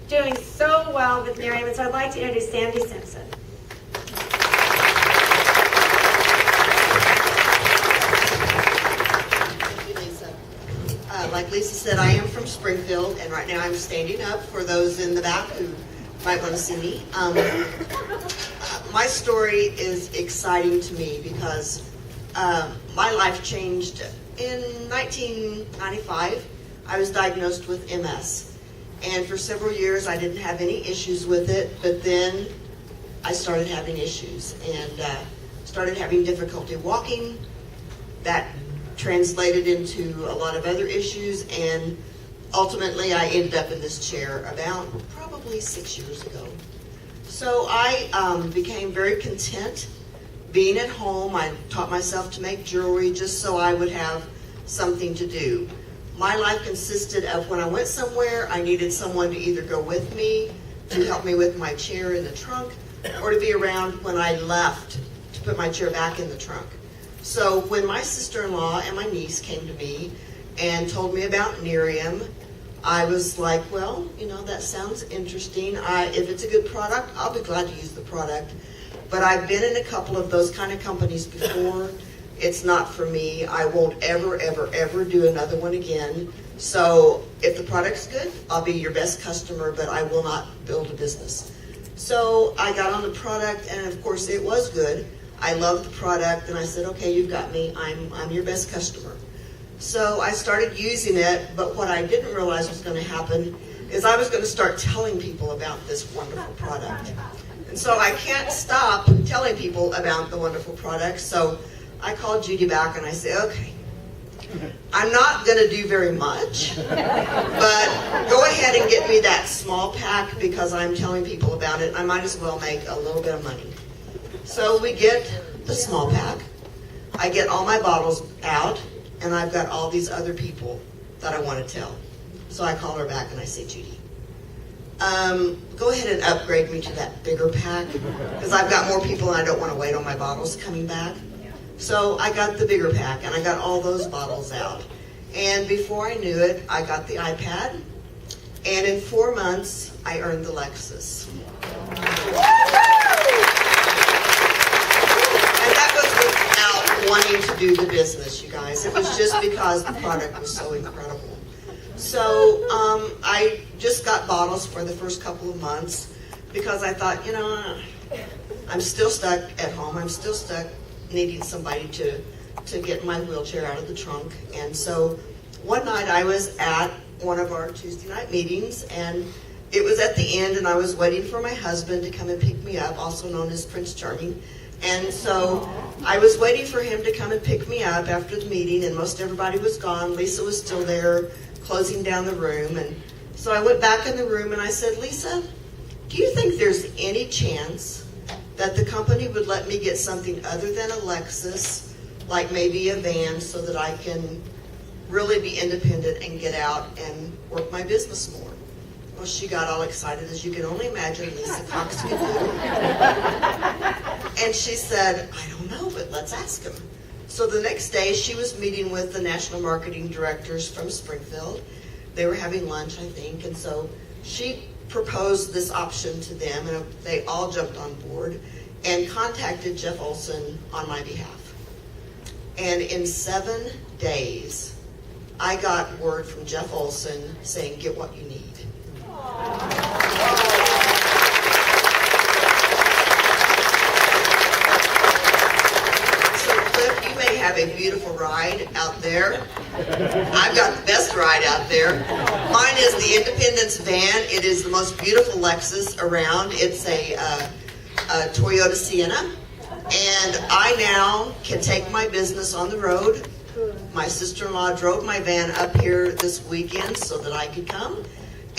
doing so well with Nerium, and so I'd like to introduce Sandy Simpson. Thank you, Lisa. Like Lisa said, I am from Springfield, and right now I'm standing up for those in the back who might want to see me. My story is exciting to me because my life changed in 1995. I was diagnosed with MS, and for several years I didn't have any issues with it, but then I started having issues and started having difficulty walking. That translated into a lot of other issues, and ultimately I ended up in this chair about probably 6 years ago. So I became very content being at home. I taught myself to make jewelry just so I would have something to do. My life consisted of when I went somewhere, I needed someone to either go with me to help me with my chair in the trunk, or to be around when I left to put my chair back in the trunk. So when my sister-in-law and my niece came to me and told me about Nerium, I was like, well, you know, that sounds interesting. If it's a good product, I'll be glad to use the product. But I've been in a couple of those kind of companies before. It's not for me. I won't ever, ever, ever do another one again. So if the product's good, I'll be your best customer, but I will not build a business. So I got on the product, and of course it was good. I loved the product, and I said, okay, you've got me. I'm your best customer. So I started using it, but what I didn't realize was going to happen is I was going to start telling people about this wonderful product. And so I can't stop telling people about the wonderful product. So I called Judy back and I said, okay, I'm not going to do very much, but go ahead and get me that small pack because I'm telling people about it. I might as well make a little bit of money. So we get the small pack. I get all my bottles out, and I've got all these other people that I want to tell. So I call her back and I say, Judy, go ahead and upgrade me to that bigger pack because I've got more people and I don't want to wait on my bottles coming back. So I got the bigger pack and I got all those bottles out. And before I knew it, I got the iPad. And in 4 months, I earned the Lexus. And that was without wanting to do the business, you guys. It was just because the product was so incredible. So I just got bottles for the first couple of months because I thought, you know, I'm still stuck at home. I'm still stuck needing somebody to get my wheelchair out of the trunk. And so one night I was at one of our Tuesday night meetings, and it was at the end, and I was waiting for my husband to come and pick me up, also known as Prince Charming. And so I was waiting for him to come and pick me up after the meeting, and most everybody was gone. Lisa was still there, closing down the room. And so I went back in the room and I said, Lisa, do you think there's any chance that the company would let me get something other than a Lexus, like maybe a van, so that I can really be independent and get out and work my business more? Well, she got all excited, as you can only imagine Lisa Cox could do. And she said, I don't know, but let's ask him. So the next day, she was meeting with the national marketing directors from Springfield. They were having lunch, I think, and so she proposed this option to them, and they all jumped on board and contacted Jeff Olson on my behalf. And in 7 days, I got word from Jeff Olson saying, get what you need. So Cliff, you may have a beautiful ride out there. I've got the best ride out there. Mine is the Independence van. It is the most beautiful Lexus around. It's a Toyota Sienna. And I now can take my business on the road. My sister-in-law drove my van up here this weekend so that I could come.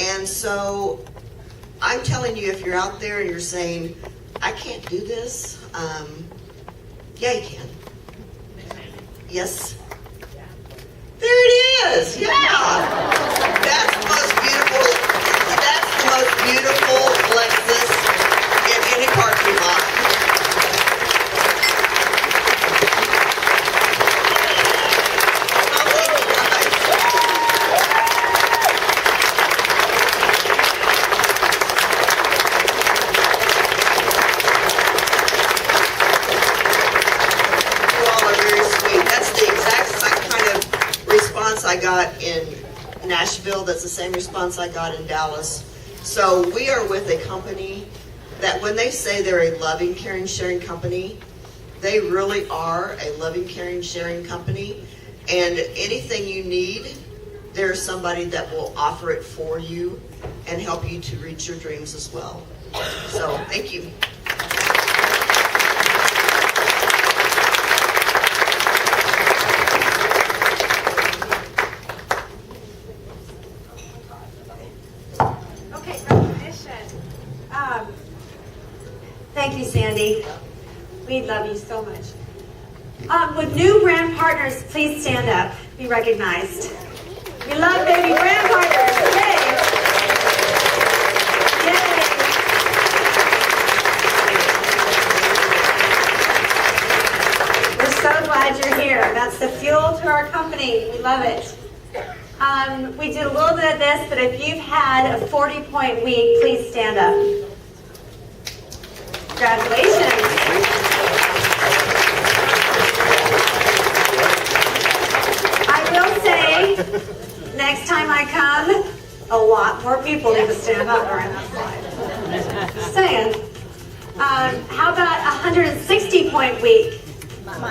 And so I'm telling you, if you're out there and you're saying, I can't do this, yeah, you can. Yes? There it is. Yeah. That's the most beautiful Lexus in any parking lot. Nashville. That's the same response I got in Dallas. So we are with a company that when they say they're a loving, caring, sharing company, they really are a loving, caring, sharing company. And anything you need, there's somebody that will offer it for you and help you to reach your dreams as well. So thank you. Okay, recognition. Thank you, Sandy. We love you so much. Would new brand partners please stand up, be recognized? We love baby brand partners. Yay! Yay! We're so glad you're here. That's the fuel to our company. We love it. We did a little bit of this, but if you've had a 40-point week, please stand up. Congratulations. I will say, next time I come, a lot more people need to stand up during that slide. Just saying. How about a 160-point week? Month.